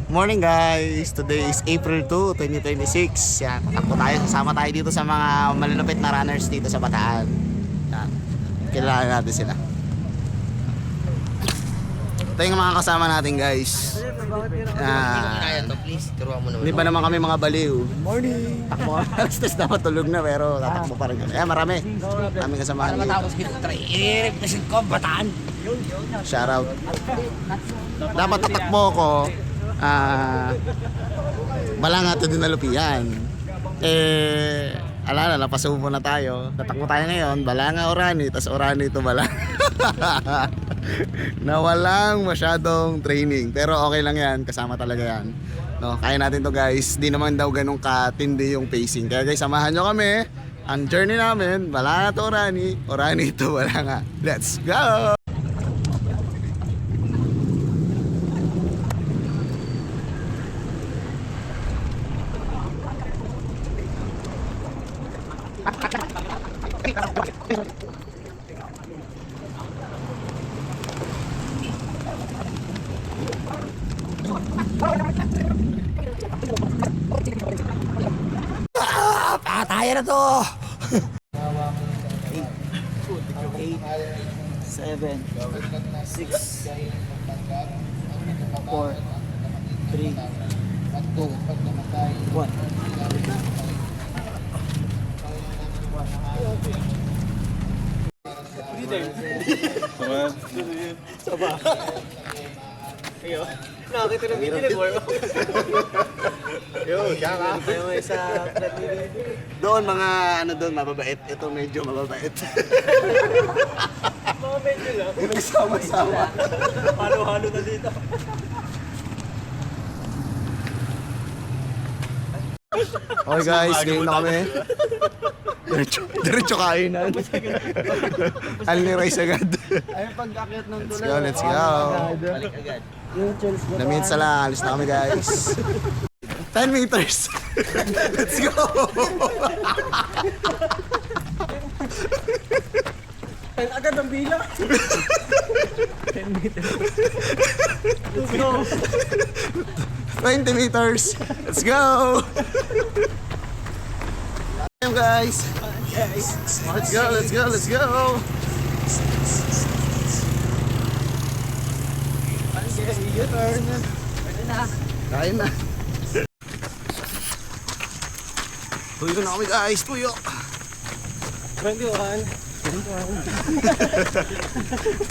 Morning guys! Today is April 2, 2026. Yan, tatakbo tayo. Kasama tayo dito sa mga malulupit na runners dito sa Bataan. Yan, kilala natin sila. Ito yung mga kasama natin guys. Hindi pa naman kami mga baliw. Morning! Takbo kami. Alas dapat tulog na pero tatakbo pa rin kami. Marami. Maraming kasamahan dito. Bataan. Shoutout. Dapat tatakbo ko. Balanga to din nalupian. Alala, napasubo na tayo. Tatakbo tayo ngayon, Balanga Orani, tas Orani to Balanga. Na walang masyadong training. Pero okay lang yan, kasama talaga yan. No, kaya natin to guys. Di naman daw ganun katindi yung pacing. Kaya guys, samahan nyo kami. Ang journey namin, Balanga to Orani, Orani to Balanga. Let's go! Pataya na to! 7, 6, 4, 3, 2, 1. Ayo, nakakita ng video na boy. Yo, siya ka. Tayo may isa Doon mga ano doon mababait. Ito medyo mababait. mga medyo lang. Nagsama-sama. Halo-halo na dito. Okay guys, game na kami. Diretso kainan. Only rice agad. Ayun pag-akyat ng Let's go, let's go. Balik agad. Yung Charles Na minutes na lang, alis na kami guys. 10 meters. Let's go. agad ang bilang. 10 meters. Let's go. 20 meters. Let's go. Ayun guys. Let's go, let's go, let's go. U-turn. Kain na. Tuyo na kami guys, tuyo. 21.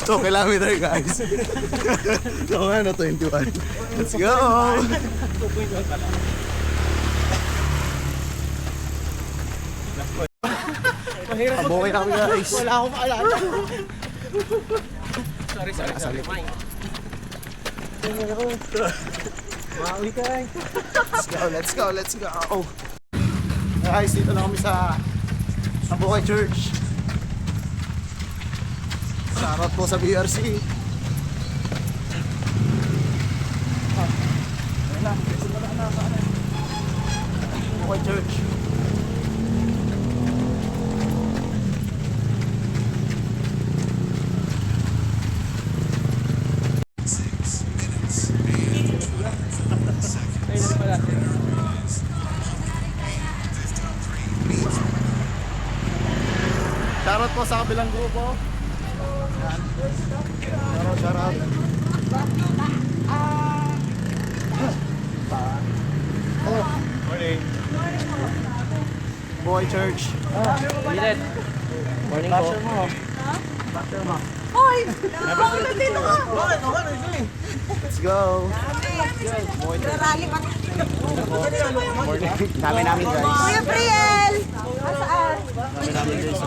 2 kilometer guys. So ano, 21. Let's go. Abokay na kami guys. Wala akong maalala. Sorry. Maui ka eh. Let's go, let's go. Guys, dito na kami sa Abokay Church. Sarap po sa BRC. Abokay Church. Shoutout po sa kabilang grupo. Yan. Shoutout. Morning. Boy Church. Bilet. Morning po. Hoy! Bakit nandito ka? Let's go. Rally pa. Dami namin guys. Kuya Priel! Saan? Dami namin guys.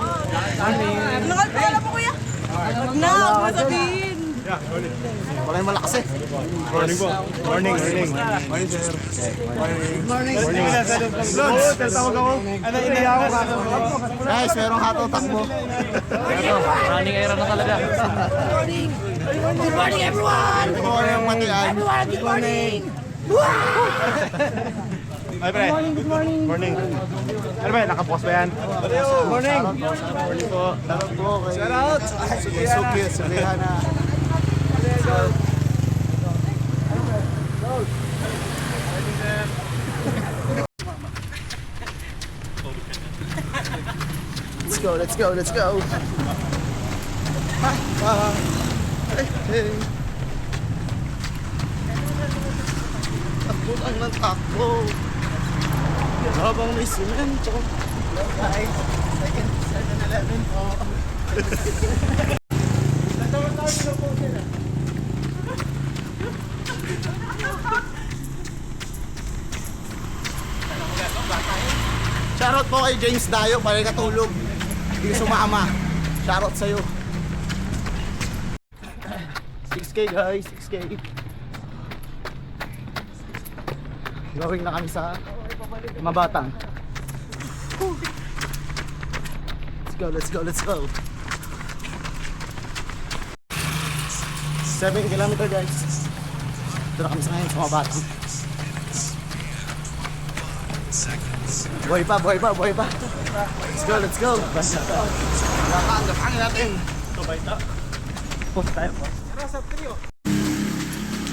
Nakalpala mo kuya? Huwag na, huwag mo sabihin. Wala yung malakas eh. Morning po. Morning. Morning sir. Morning. Lods, tatawag ako. Ano, iniyaw ko. Guys, merong hato takbo. Running era na talaga. Good morning everyone! Ito mo yung matian. Everyone, good morning! Ay, pre. Morning. Ano ba yan? Nakapost ba yan? Morning. Morning po. Shoutout po kay... Shoutout! Suki, Sukihana. go, let's go, let's go. Hey, hey. Takbo lang ng takbo. Habang may simento. Guys, second 7-Eleven po. Natawag-tawag na po sila. Shoutout po kay James Dayo, pala katulog. Hindi sumama. Shoutout sa'yo. 6K guys, 6K. Going na kami sa Mabatang. Let's go, let's go, let's go. 7 kilometer guys. Ito na kami sa ngayon sa Mabatang. Buhay pa, buhay pa, buhay pa. Let's go, let's go. Lakang natin. Post tayo po. Pero sa trio.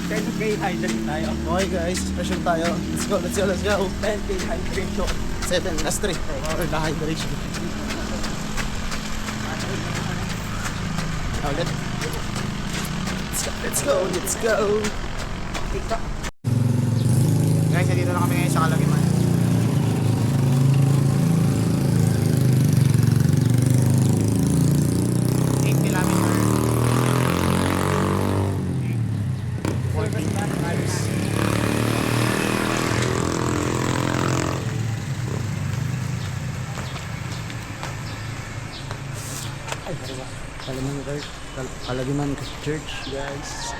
10K hydrate tayo. Okay guys, special tayo. Let's go, let's go, let's go. 10K hydration. 7, last 3. Or the hydration. Now let's go, let's go. Guys, dito na kami ngayon sa Kalagiman. Kalagiman Church, guys.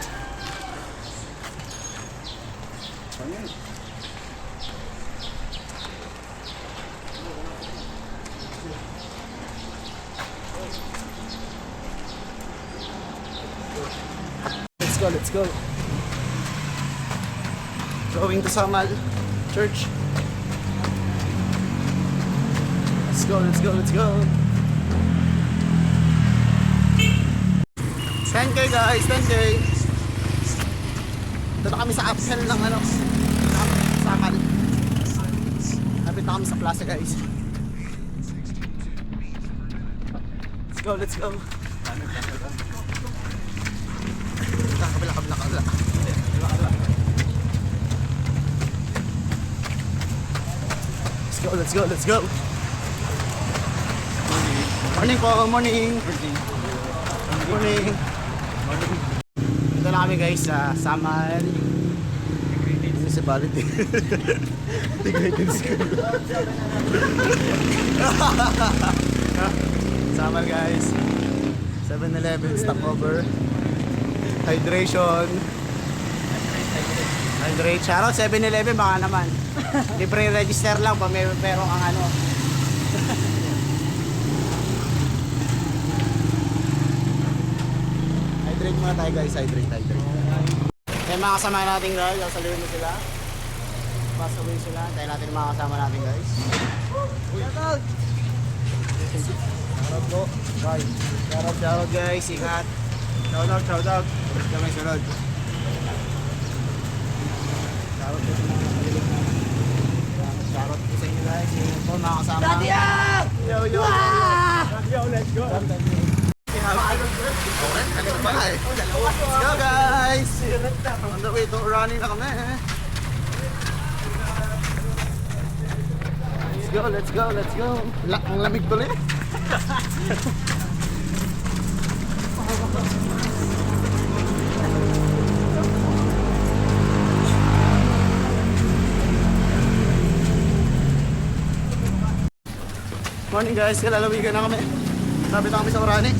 Let's go, let's go. Going to Samal Church. Let's go, let's go, let's go. 10K guys, 10K. Ito na kami sa upsell ng ano, Samal. Kapit na kami sa plaza guys. Let's go, let's go. Kabila. Let's go, let's go. Morning po, morning. Morning. Ito na kami guys sa Samal Municipality. Integrated School. Samal guys. 7-Eleven stopover. Hydration. Hydrate. Shoutout 7-Eleven baka naman. Libre register lang pa pero ang ano. Hydrate muna tayo guys, hydrate. Kaya mga kasama natin guys, sasaluhin mo sila. Pasawin sila, tayo natin yung mga kasama natin guys. Shoutout! Shoutout po, guys. Shoutout guys, ingat. Shoutout. Kamay sunod. Shoutout po sa mga nakalilig na. Shoutout po sa inyo guys, ingat po mga kasama. Yo! Yo, let's go. Let's go guys! On the way to running na kami. Let's go. Ang lamig tuloy. Morning guys, kalalawigan na kami. Lapit na kami sa Orani.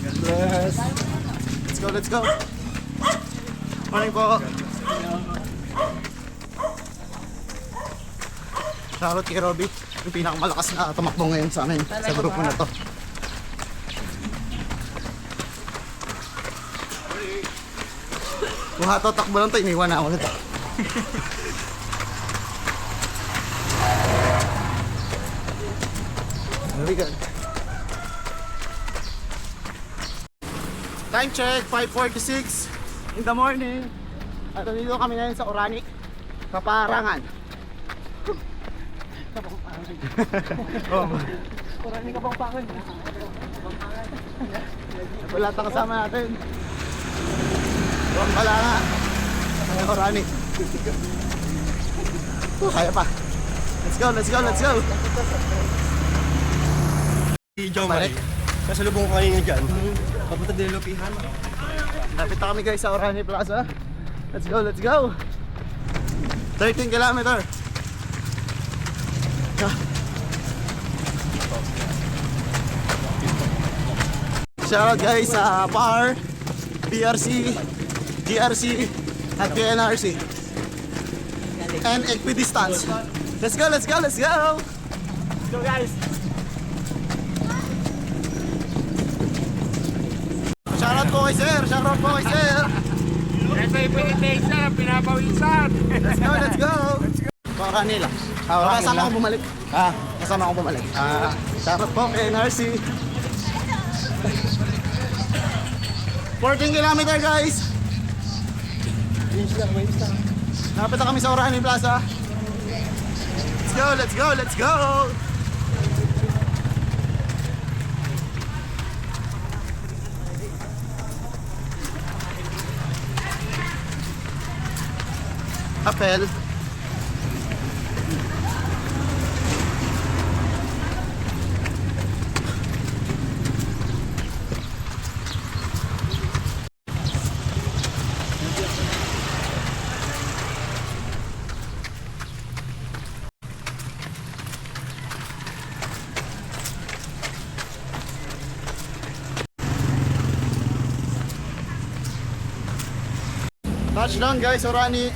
God bless. Let's go. Morning po. Shoutout kay Robby, yung pinakamalakas na tumakbo ngayon sa amin sa grupo na to. Kung hato takbo lang to, iniwan na ako nito. Very good. Time check, 5:46 in the morning. At dito kami ngayon sa Orani, Kaparangan. Kurani ka bang pangan? Wala tayong kasama natin. Huwag pala nga. Kaya Orani. Kaya pa. Let's go, let's go, let's go. Si Jomar. Kasalubong ko kanina dyan. Papunta din Lupihan. Lapit na kami guys sa Orani Plaza. Let's go, let's go. 13 kilometer. Shoutout guys sa PAR, BRC, GRC, at PNRC. And Equidistance. Let's go, let's go, let's go! Let's go guys! Shoutout po kay sir, shoutout po kay sir. Ito yung pinitesa, pinapawisan! Let's go, let's go! Baka nila. Kasama ko bumalik. Kasama ko bumalik. Shoutout po kay NRC. 14 kilometer guys! Napit na kami sa Orani Plaza. Let's go, let's go, let's go! Apel. Touchdown guys, Orani.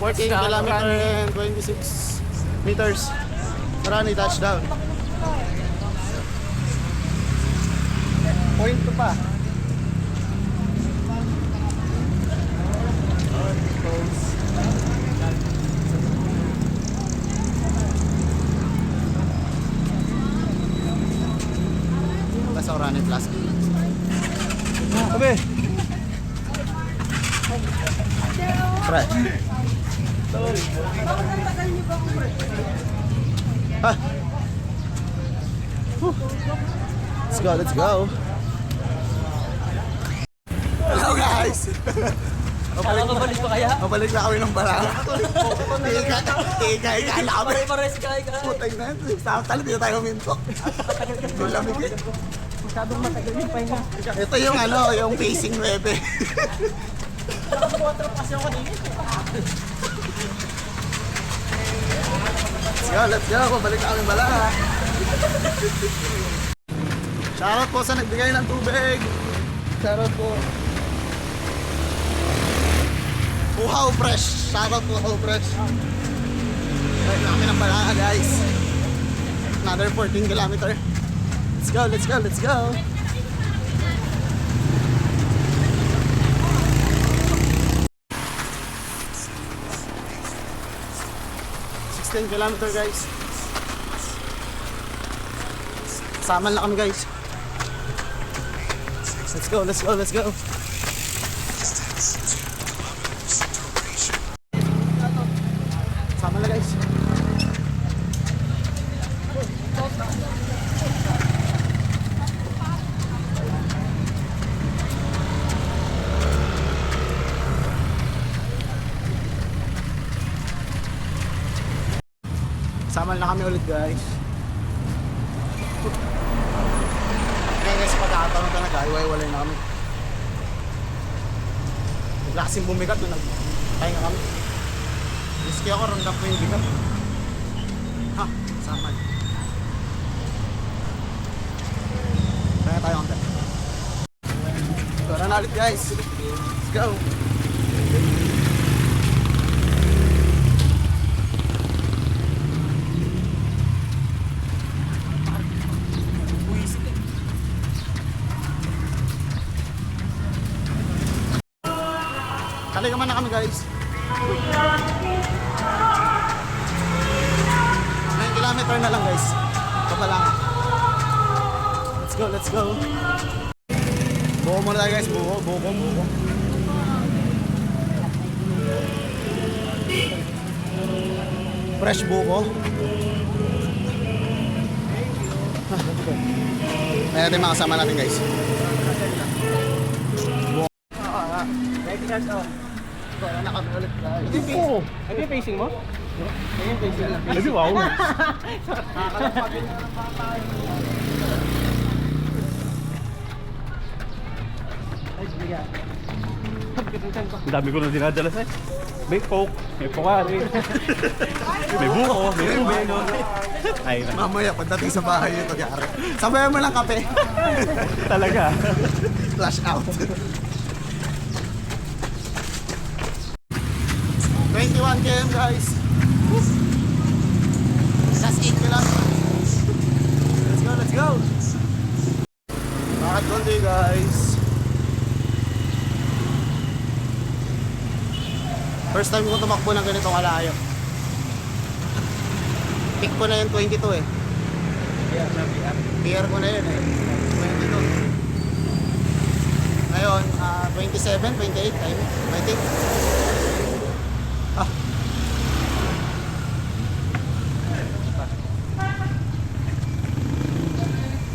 14 kilometer and 26 meters. Orani touchdown. Point to pa. Sa Orani Plaza. Kami! Pre. Ah. Let's go, let's go. Hello guys. Babalik pa kaya? Mabalik na kami ng Balanga. Ika na kami. Pares ka. Putay na. Sa talo dito tayo minto. Yung lamig eh. Masyadong matagal yung pahinga. Ito yung ano, yung facing 9. Let's go, pabalik na kami Balanga. Shoutout po sa nagbigay ng tubig. Shoutout po. Uhaw Fresh. Shoutout po Uhaw Fresh. Balik na kami ng Balanga guys. Another 14 kilometer. Let's go, let's go, let's go. Kilometer guys. Kasama na kami guys. Let's go, let's go, let's go. Kasama na guys. Kasama na kami ulit guys. Kaya guys, pagkakataon na nag-iwalay na kami. Bigla kasing bumigat nung nagpahinga kami. Riski ako, randam ko yung bigat. Ha, kasama. Kaya tayo ang tayo. Tara na ulit guys. Let's go. Kaligaman na kami guys. 9 kilometer na lang guys. Papalangan. Let's go, let's go. Buo muna tayo guys. Buo. Fresh buko. Ayan natin mga kasama natin guys. Ready guys, oh. Wala na kami ulit guys. Ito yung facing mo? Ito yung facing lang. Ay, wow. Ay, biga. Ang dami ko na dinadala sa'yo. May coke, may pokari, may buko, may tubig. Ay, Mamaya pagdating sa bahay ito yari. Sabayan mo ng kape. talaga. Flash out. 21 km guys. Last 8 km. Let's go, let's go. Bakit konti guys. First time ko tumakbo ng ganitong kalayo. Pick ko na yung 22 eh. PR ko na yun eh. 22. Ngayon, 27, 28 time, I think.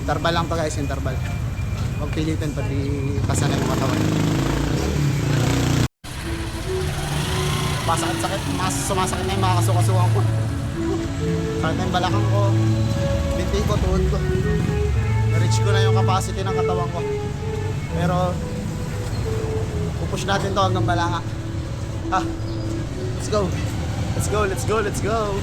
Interval lang to guys, interval. Huwag pilitin pag di pasanay yung katawan. Masakit-sakit, sumasakit na yung mga kasukasuhan ko. Sakit na yung balakang ko, binti ko, tuhod ko. Reach ko na yung capacity ng katawan ko. Pero, pupush natin to hanggang balanga. Let's go. Let's go, let's go, let's go.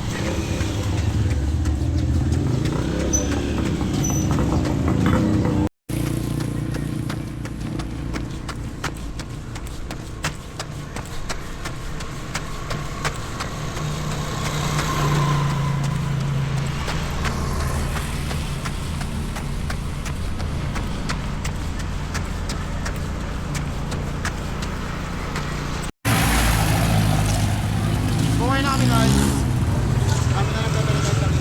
Buhay na kami guys. Kami na nagtatalaga kami.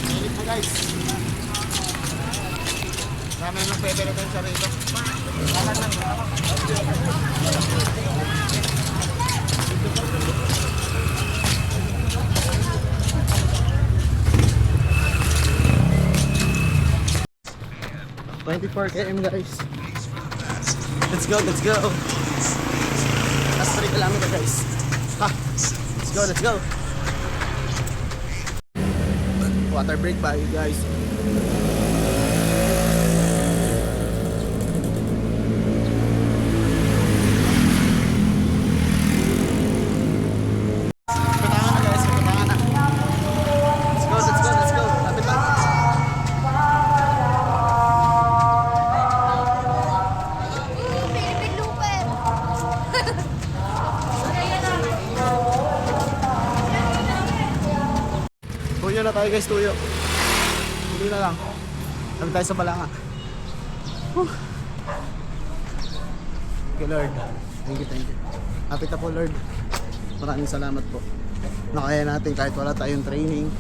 Mainit na guys. Kami na nagpepeletan siya rito. Lahat lang. 24 km guys. Let's go, let's go. Last 3 kilometer guys. Let's go, let's go. Water break by you guys. Katangan na guys, katangan na. Let's go, let's go, let's go. Lapit lang. Philippine Looper. Tuyo na tayo guys, tuyo. Tuyo na lang. Sabi tayo sa balanga. Thank you Lord. Thank you, thank you. Happy na po Lord. Maraming salamat po. Nakaya natin kahit wala tayong training.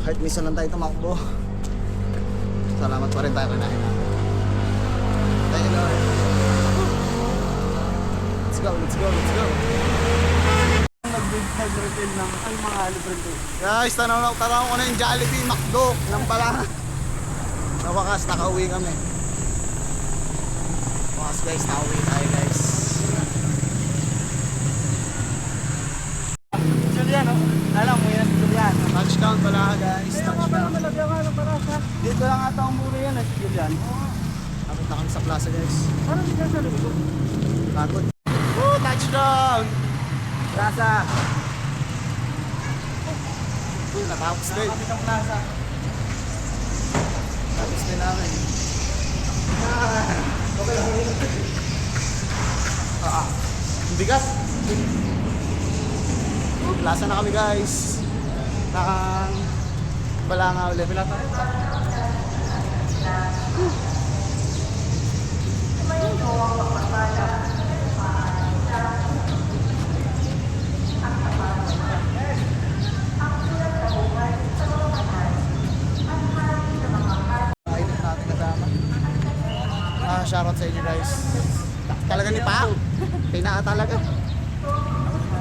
Kahit minsan lang tayo tumakbo. Salamat pa rin tayo kanahin natin. Thank you Lord. Let's go, let's go, let's go. Nag-refill ng ang mga libre ko. Guys, tanaw ko na yung Jollibee, McDo, ng pala. Sa wakas, nakauwi kami. Wakas guys, nakauwi tayo guys. Julian, oh. Alam mo yan, Julian. Touchdown pala guys. Kaya nga pala malagyan ka ng parasa. Dito lang ata ang mura yan, Julian. Kapit na kami sa plaza guys. Parang hindi ka sa likod. Takot. Woo! Touchdown! Plaza. Natapos din. Kapit ang plaza. Tapos din namin. Okay lang. Ang bigat. Plaza na kami guys. Nakang balanga ulit. Wala tayo. sa inyo guys. Talaga ni Pao. Pinaka talaga.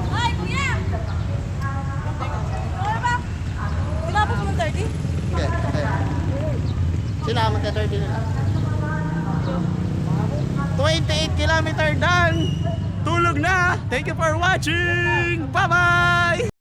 Ay, kuya! Ano ba? Tinapos mo ng 30? Okay, ayan. Sila magka-30 nila. 28 kilometer done! Tulog na! Thank you for watching! Bye-bye!